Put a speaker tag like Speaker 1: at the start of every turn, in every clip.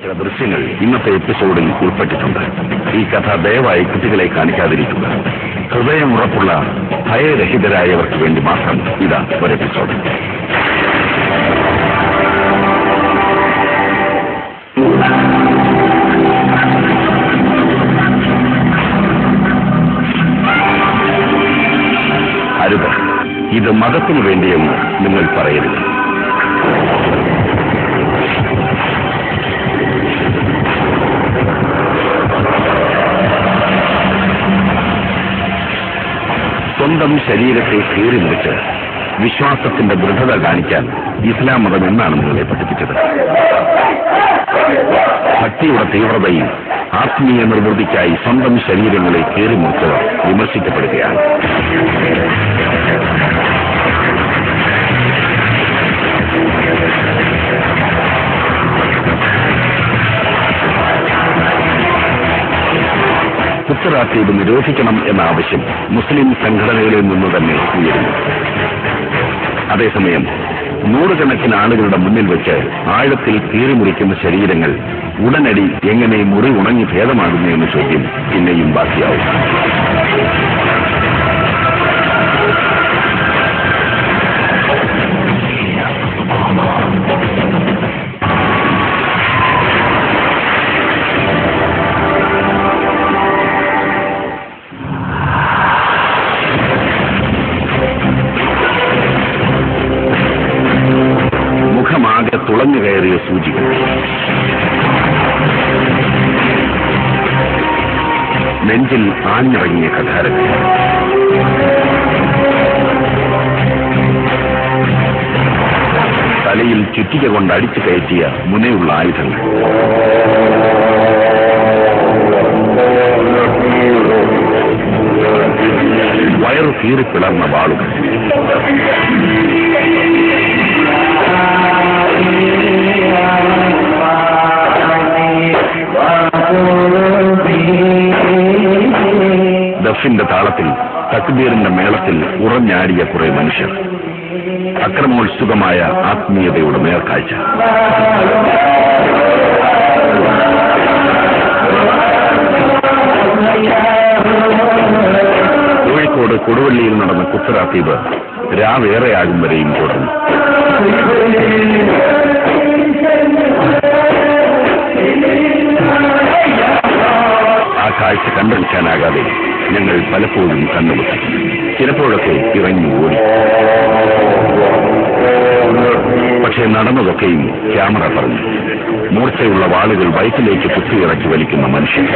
Speaker 1: ചില ദൃശ്യങ്ങൾ ഇന്നത്തെ എപ്പിസോഡിൽ ഉൾപ്പെട്ടിട്ടുണ്ട്. ഈ കഥ ദയവായി കുട്ടികളെ കാണിക്കാതിരിക്കുക. ഹൃദയമുറപ്പുള്ള ഭയരഹിതരായവർക്ക് വേണ്ടി മാത്രം ഇതാ ഒരു എപ്പിസോഡ്. അരുത്, ഇത് മതത്തിനു വേണ്ടിയെന്ന് നിങ്ങൾ പറയരുത്. സ്വന്തം ശരീരത്തെ കീറി മുറിച്ച് വിശ്വാസത്തിന്റെ ദൃഢത കാണിക്കാൻ ഇസ്ലാം മതം എന്നാണ് നിങ്ങളെ പഠിപ്പിച്ചത്. ഭക്തിയുടെ തീവ്രതയിൽ ആത്മീയ നിർവൃത്തിക്കായി സ്വന്തം ശരീരങ്ങളെ കീറി മുറിച്ചവർ വിമർശിക്കപ്പെടുകയാണ്. കുത്തറാത്തീബ് നിരോധിക്കണം എന്ന ആവശ്യം മുസ്ലിം സംഘടനകളിൽ നിന്ന് തന്നെ ഉയരുന്നു. അതേസമയം നൂറുകണക്കിന് ആളുകളുടെ മുന്നിൽ വെച്ച് ആഴത്തിൽ കീറിമുറിക്കുന്ന ശരീരങ്ങൾ ഉടനടി എങ്ങനെ മുറി ഉണങ്ങി ഭേദമാകുന്നു എന്ന ചോദ്യം പിന്നെയും ബാക്കിയാവും. തുളഞ്ഞു കയറിയ സൂചികൾ, നെഞ്ചിൽ ആഞ്ഞിറങ്ങിയ കഠാരങ്ങൾ, തലയിൽ ചുറ്റിക കൊണ്ട് അടിച്ചു കയറ്റിയ മുനയുള്ള ആയുധങ്ങൾ, വയറു കീറിപ്പിളർന്ന വാളുകൾ, ദഫിന്റെ താളത്തിൽ തക്ബീറിന്റെ മേളത്തിൽ ഉറഞ്ഞാടിയ കുറെ മനുഷ്യർ, അക്രമോത്സുകമായ ആത്മീയതയുടെ നേർക്കാഴ്ച. കോഴിക്കോട് കൊടുവള്ളിയിൽ നടന്ന കുത്തറാത്തീബ് രാവേറെയാകും വരെയും തുടർന്നു. ആ കാഴ്ച കണ്ടുനിൽക്കാനാകാതെ ഞങ്ങൾ പലപ്പോഴും കണ്ടുമുട്ടി. ചിലപ്പോഴൊക്കെ ഇറങ്ങി ഓടി. പക്ഷേ നടന്നതൊക്കെയും ക്യാമറ പറഞ്ഞു. മൂർച്ചയുള്ള വാളുകൾ വയറ്റിലേക്ക് കുത്തിയിറക്കി വലിക്കുന്ന മനുഷ്യൻ.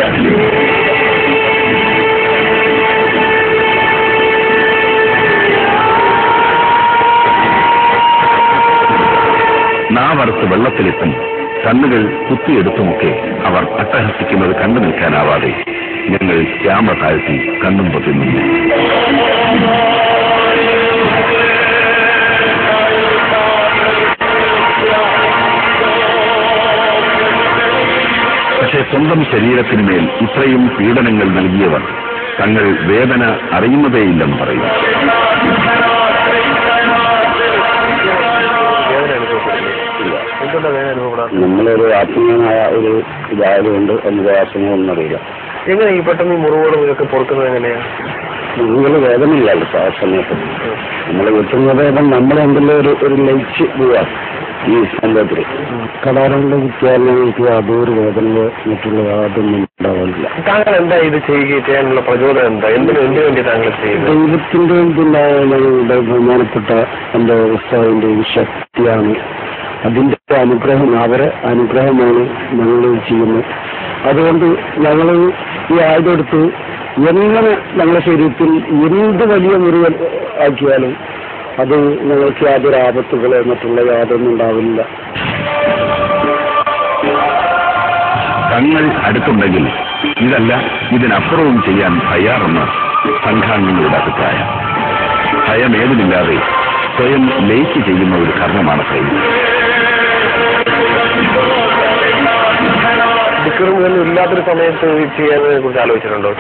Speaker 1: നാവറുത്ത് വെള്ളത്തിലെത്തും കണ്ണുകൾ കുത്തിയെടുത്തുമൊക്കെ അവർ അട്ടഹസിക്കുന്നത് കണ്ടു നിൽക്കാനാവാതെ ഞങ്ങൾ ക്യാമറ താഴ്ത്തി കണ്ണും പൊത്തി നിന്നു. പക്ഷേ സ്വന്തം ശരീരത്തിന്മേൽ ഇത്രയും പീഡനങ്ങൾ നൽകിയവർ തങ്ങൾ വേദന അറിയുന്നതേയില്ലെന്ന് പറയും.
Speaker 2: നമ്മളൊരു ആത്മീയമായ ഒരു ഇതായതുകൊണ്ട് അതിന്റെ ആശങ്കയൊന്നും അറിയില്ല.
Speaker 3: എങ്ങനെ ഈ പെട്ടെന്ന് മുറിവുകളും ഇതൊക്കെ പൊറുക്കുന്നത് എങ്ങനെയാ?
Speaker 2: മുറിവുകൾ വേദനയില്ലല്ലോ ആ സമയത്ത്. നമ്മൾ കിട്ടുന്നത് നമ്മളെന്തെങ്കിലും ഒരു ലയിച്ച് പോവാ ഈ സംഭവത്തിൽ. കടാരങ്ങളുടെ കുത്തിയാലേക്ക് അതൊരു വേദനയോ മറ്റുള്ള യാതൊന്നും ഉണ്ടാവില്ല.
Speaker 3: താങ്കൾ എന്താ ഇത് ചെയ്യാനുള്ള പ്രചോദനം എന്താ? എന്തിനു വേണ്ടി താങ്കൾ ചെയ്യുന്നത്?
Speaker 2: ദൈവത്തിന്റെ ഞങ്ങളുടെ ബഹുമാനപ്പെട്ട എന്റെ ഉസ്താദിന്റെ ശക്തിയാണ്. അതിന്റെ അനുഗ്രഹം, അവരെ അനുഗ്രഹമാണ് ഞങ്ങൾ ചെയ്യുന്നത്. അതുകൊണ്ട് ഞങ്ങൾ ഈ ആയതെടുത്ത് എങ്ങനെ ഞങ്ങളുടെ ശരീരത്തിൽ എന്ത് വലിയ മുറിവ് ആക്കിയാലും അത് ഞങ്ങൾക്ക് യാതൊരു ആപത്തുകളോ മറ്റുള്ള യാതൊന്നും ഉണ്ടാവില്ല.
Speaker 1: തങ്ങൾ അടുത്തുണ്ടെങ്കിൽ ഇതല്ല ഇതിനപ്പുറവും ചെയ്യാൻ തയ്യാറെന്ന് സംഘാംഗങ്ങളുടെ അഭിപ്രായം. ഭയമേതുമില്ലാതെ സ്വയം ലയിച്ച് ചെയ്യുന്ന ഒരു കർമ്മമാണ് സൈന്യം.
Speaker 3: ഇല്ലാത്തൊരു സമയത്ത് ചെയ്യാനെ കുറിച്ച് ആലോചിച്ചിട്ടുണ്ടോ?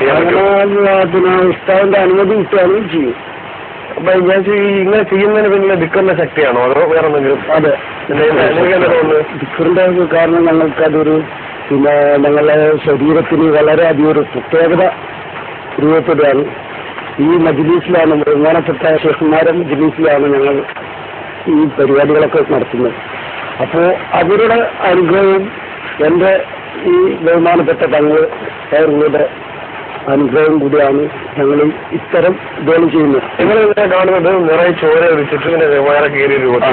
Speaker 2: ഉസ്താദിന്റെ അനുമതി കിട്ടുകയാണെങ്കിൽ ചെയ്യും.
Speaker 3: അപ്പൊ ഞാൻ ഇങ്ങനെ ചെയ്യുന്നതിന് പിന്നെ ദിക്കറിന്റെ ശക്തിയാണോ അതോ വേറെ എന്തെങ്കിലും?
Speaker 2: അതെ, ദിക്റിന്റെ കാരണം ഞങ്ങൾക്കതൊരു പിന്നെ ഞങ്ങളുടെ ശരീരത്തിന് വളരെയധികം ഒരു പ്രത്യേകത രൂപപ്പെടുകയാണ്. ഈ മജ്‌ലിസിലാണ്, ബഹുമാനപ്പെട്ട ഷെയ്ഖുമാരുടെ മജ്‌ലിസിലാണ് ഞങ്ങൾ ഈ പരിപാടികളൊക്കെ നടത്തുന്നത്. അപ്പോൾ അവരുടെ അനുഗ്രഹവും എൻ്റെ ഈ ബഹുമാനപ്പെട്ട തങ്ങളുടെ അനുഗ്രഹം കൂടിയാണ് ഞങ്ങൾ ഇത്തരം ഇതുകൾ ചെയ്യുന്നത്.
Speaker 3: നിങ്ങളിങ്ങനെ കാണുന്നത് നിറയെ ചോര ഒഴിച്ചിട്ട് ഇങ്ങനെ വേറെ കയറിയ രൂപത്തിൽ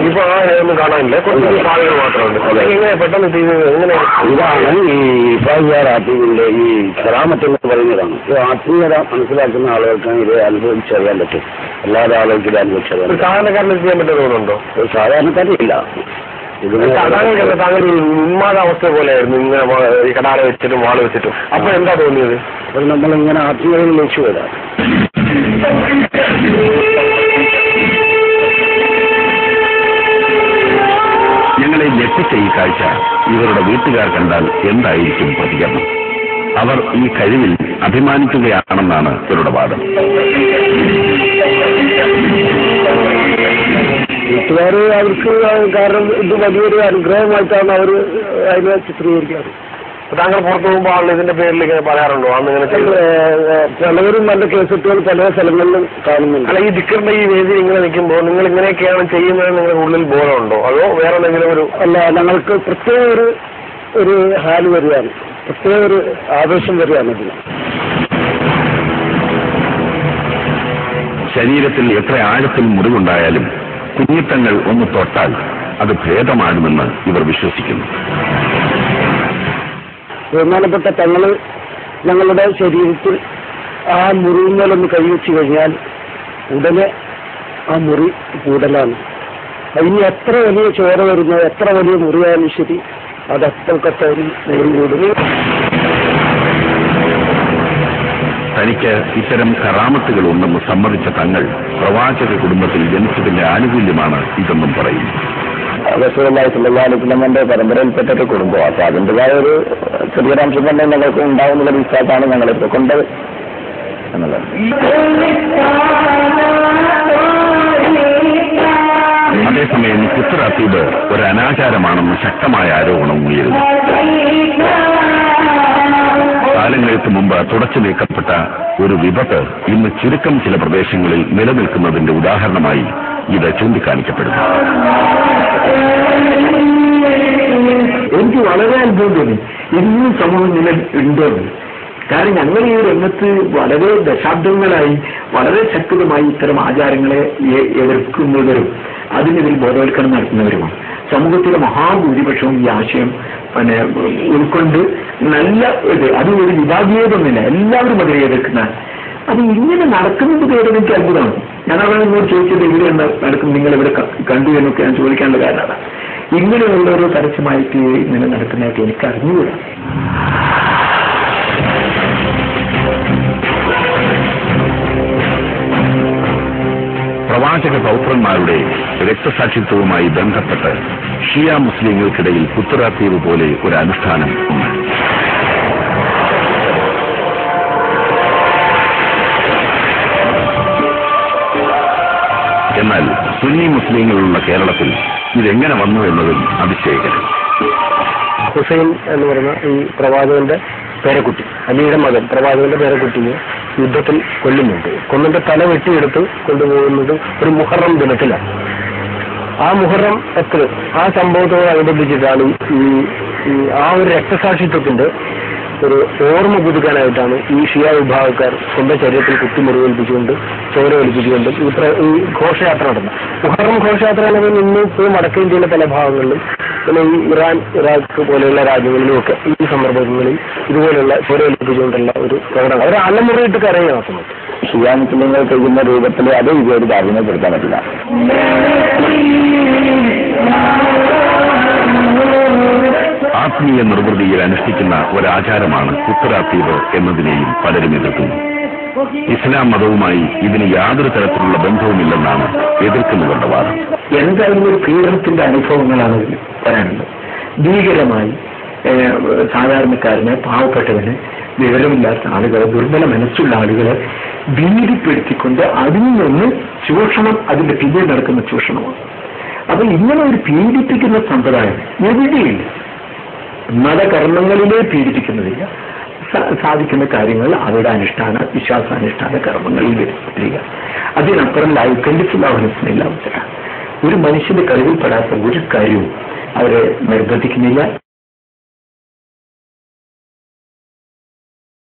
Speaker 3: ഇപ്പൊ ആ ഒന്നും കാണാനില്ല, കുറച്ച് പാടുകൾ മാത്രമുണ്ട്. എങ്ങനെ പെട്ടെന്ന് ചെയ്തത് എങ്ങനെ?
Speaker 2: ഇതാണ് ഈ ഇഫാജിന്റെ ഈ കറാമത്തെന്ന് പറയുന്നതാണ്. ഇത് ആത്മീയത മനസ്സിലാക്കുന്ന ആളുകൾക്കാണ് ഇത് അനുഭവിച്ചറിയാൻ പറ്റും. എല്ലാവരും ആളുകൾക്ക് ഇത് അനുഭവിച്ചറിയാൻ.
Speaker 3: സാധാരണക്കാരന് ചെയ്യാൻ പറ്റുന്നതുകൊണ്ടോ?
Speaker 2: സാധാരണക്കാരില്ല.
Speaker 3: താങ്കൾ ഉന്മാദ അവസ്ഥ പോലെയായിരുന്നു ഇങ്ങനെ ഈ കടാര വെച്ചിട്ടും വാള് വെച്ചിട്ടും. അപ്പൊ എന്താ തോന്നിയത്?
Speaker 2: അത് നമ്മളിങ്ങനെ ആത്മീയതയിൽ ലക്ഷ്യം വരാം.
Speaker 1: ഞങ്ങളെ ഞെട്ടിച്ച ഈ കാഴ്ച ഇവരുടെ വീട്ടുകാർ കണ്ടാൽ എന്തായിരിക്കും പ്രതികരണം? അവർ ഈ കഴിവിൽ അഭിമാനിക്കുകയാണെന്നാണ് ഇവരുടെ വാദം.
Speaker 2: വീട്ടുകാർ അവർക്ക് കാരണം ഇത് വലിയൊരു അനുഗ്രഹമായിട്ടാണ് അവർ അതിനെ ചിത്രീകരിക്കാറ്.
Speaker 3: താങ്കൾ പുറത്തു പോകുമ്പോൾ ആളുകൾ ഇതിന്റെ പേരിൽ ഇങ്ങനെ പറയാറുണ്ടോ? അന്ന് ഇങ്ങനെ
Speaker 2: പലവരും നല്ല കേസുകൾ പല സ്ഥലങ്ങളിലും കാണുന്നുണ്ട്.
Speaker 3: അല്ല, ഈ ദിക്കറിന്റെ ഈ വേദി ഇങ്ങനെ നിൽക്കുമ്പോൾ നിങ്ങൾ ഇങ്ങനെയൊക്കെയാണ് ചെയ്യുന്നത് നിങ്ങളുടെ ഉള്ളിൽ ബോധമുണ്ടോ? അതോ വേറെ എന്തെങ്കിലും ഒരു?
Speaker 2: അല്ല, ഞങ്ങൾക്ക് പ്രത്യേക ഒരു ഹാല് വരികയാണ്, പ്രത്യേക ഒരു ആവേശം വരികയാണ് ഇതിന്.
Speaker 1: ശരീരത്തിൽ എത്ര ആഴത്തിൽ മുറിവുണ്ടായാലും കുഞ്ഞിത്തങ്ങൾ ഒന്ന് തൊട്ടാൽ അത് ഭേദമാകുമെന്ന് ഇവർ വിശ്വസിക്കുന്നു.
Speaker 2: ബഹുമാനപ്പെട്ട തങ്ങള് ഞങ്ങളുടെ ശരീരത്തിൽ ആ മുറിവുകളൊന്ന് കൈവച്ച് കഴിഞ്ഞാൽ ഉടനെ ആ മുറി കൂടലാണ്. ഇനി എത്ര വലിയ ചോര വരുന്നോ, എത്ര വലിയ മുറിയായാലും ശരി, അതപ്പോഴത്തെ മുറി കൂടും.
Speaker 1: തനിക്ക് ഇത്തരം കറാമത്തുകൾ ഉണ്ടെന്ന് സമ്മതിച്ച തങ്ങൾ പ്രവാചക കുടുംബത്തിൽ ജനിച്ചതിന്റെ ആനുകൂല്യമാണ് ഇതെന്നും പറയുന്നു.
Speaker 2: റസൂലുള്ളാഹിന്റെ പരമ്പരയിൽപ്പെട്ട കുടുംബം. അപ്പൊ അതിൻ്റെതായ ഒരു ചെറിയൊരംശം തന്നെ ഞങ്ങൾക്ക് ഉണ്ടാവുന്നുള്ള വിശ്വാസമാണ് ഞങ്ങളിപ്പോ കൊണ്ടത് എന്നുള്ളത്.
Speaker 1: അതേസമയം കുത്തറാത്തീബ് ഒരു അനാചാരമാണെന്ന് ശക്തമായ ആരോപണം ഉയരുന്നു. കാലങ്ങൾക്ക് മുമ്പ് തുടച്ചു നീക്കപ്പെട്ട ഒരു വിപത്ത് ഇന്ന് ചുരുക്കം ചില പ്രദേശങ്ങളിൽ നിലനിൽക്കുന്നതിന്റെ ഉദാഹരണമായി ഇത് ചൂണ്ടിക്കാണിക്കപ്പെടുന്നു.
Speaker 4: എനിക്ക് വളരെ അത്ഭുതം തോന്നി ഇന്നും സമൂഹം നിലയുണ്ടോ. കാരണം ഞങ്ങൾ ഈ രംഗത്ത് വളരെ ദശാബ്ദങ്ങളായി വളരെ ശക്തമായി ഇത്തരം ആചാരങ്ങളെ എതിർക്കുന്നവരും അതിനെതിരെ ബോധവൽക്കരണം നടത്തുന്നവരുമാണ്. സമൂഹത്തിലെ മഹാഭൂരിപക്ഷവും ഈ ആശയം ഉൾക്കൊണ്ട് നല്ല അത് ഒരു വിഭാഗീയതൊന്നുമില്ല, എല്ലാവരും അതിനെ എതിർക്കുന്ന. അത് ഇങ്ങനെ നടക്കുന്നത് കേട്ടത് എനിക്ക് അത്ഭുതമാണ്. ഞാൻ അവിടെ നിന്നോട് ചോദിച്ചത് ഇവിടെ നടക്കും, നിങ്ങൾ ഇവിടെ കണ്ടു എന്നൊക്കെ ഞാൻ ചോദിക്കാനുള്ള കാരണമാണ് ഇങ്ങനെയുള്ളൊരു പരസ്യമായിട്ട് ഇങ്ങനെ നടക്കുന്നതായിട്ട് എനിക്ക് അറിഞ്ഞുകൂടാ.
Speaker 1: പ്രവാചക പൗത്രന്മാരുടെ രക്തസാക്ഷിത്വവുമായി ബന്ധപ്പെട്ട് ഷിയ മുസ്ലിങ്ങൾക്കിടയിൽ കുത്തറാത്തീവ് പോലെ ഒരു അനുഷ്ഠാനം ഉണ്ട്. എന്നാൽ സുന്നി മുസ്ലിങ്ങളുള്ള കേരളത്തിൽ ഇതെങ്ങനെ വന്നു എന്നതും അതിശയകരം.
Speaker 2: ഹുസൈൻ എന്ന് പറയുന്ന ഈ പ്രവാചകന്റെ പേരക്കുട്ടി, അലിയുടെ മകൻ പ്രവാചകന്റെ പേരക്കുട്ടിയെ യുദ്ധത്തിൽ കൊല്ലുന്നുണ്ട്. കൊന്നിന്റെ തല വെട്ടിയെടുത്ത് കൊണ്ടുപോകുന്നത് ഒരു മുഹറം ദിനത്തിലാണ്. ആ മുഹറം ആ സംഭവത്തോടനുബന്ധിച്ചിട്ടാണ് ആ ഒരു രക്തസാക്ഷിത്വത്തിന്റെ ഒരു ഓർമ്മ പുതുക്കാനായിട്ടാണ് ഈ ഷിയ വിഭാഗക്കാർ സ്വന്തം ശരീരത്തിൽ കുത്തിമുറിവേൽപ്പിച്ചുകൊണ്ട് ചോര ഒലിപ്പിച്ചുകൊണ്ട് ഈ ഘോഷയാത്ര നടന്നത്. മുഹറം ഘോഷയാത്ര എന്നത് ഇന്ന് ഇപ്പോൾ വടക്കേ ഇന്ത്യയിലെ പല ഭാഗങ്ങളിലും പിന്നെ ഈ ഇറാൻ, ഇറാഖ് പോലെയുള്ള രാജ്യങ്ങളിലും ഒക്കെ ഈ സന്ദർഭങ്ങളിൽ ഇതുപോലെയുള്ള ചോര ഒലിപ്പിച്ചുകൊണ്ടുള്ള ഒരു പ്രകടനം അവർ അലമുറയിട്ട് കരയെ നടത്തുന്നത്.
Speaker 4: ഷിയ മുസ്ലിങ്ങൾ ചെയ്യുന്ന രൂപത്തിൽ അത് ഇതൊരു താരതമ്യപ്പെടുത്താൻ പറ്റില്ല.
Speaker 1: ആത്മീയ നിർവൃതിയിൽ അനുഷ്ഠിക്കുന്ന ഒരാചാരമാണ് കുത്തറാത്തീവ് എന്നതിനെയും പലരും എതിർക്കുന്നു. ഇസ്ലാം മതവുമായി ഇതിന് യാതൊരു തരത്തിലുള്ള ബന്ധവുമില്ലെന്നാണ് എതിർക്കുന്നവരുടെ വാദം.
Speaker 4: എന്തായാലും ഒരു പീഡനത്തിന്റെ അനുഭവങ്ങളാണ് പറയാനുള്ളത്. ഭീകരമായി സാധാരണക്കാരനെ, പാവപ്പെട്ടവന്, വിവരമില്ലാത്ത ആളുകളെ, ദുർബല മനസ്സുള്ള ആളുകളെ ഭീതിപ്പെടുത്തിക്കൊണ്ട് അതിൽ നിന്ന് ചൂഷണം, അതിന്റെ പിന്നിൽ നടക്കുന്ന ചൂഷണമാണ്. അപ്പൊ ഇങ്ങനെ ഒരു പീഡിപ്പിക്കുന്ന സമ്പ്രദായം എവിടെയില്ല. മതകർമ്മങ്ങളിലേ പീഡിപ്പിക്കുന്നതില്ല. സാധിക്കുന്ന കാര്യങ്ങൾ അവരുടെ വിശ്വാസാനുഷ്ഠാന കർമ്മങ്ങളിൽ വരുത്തിരിക്കുക. അതിനപ്പുറം ലായുക്കല്ലിഫുല്ലാഹുനില്ല. ഒരു മനുഷ്യന്റെ കഴിവിൽപ്പെടാത്ത ഒരു കാര്യവും അവരെ നിർബന്ധിക്കുന്നില്ല.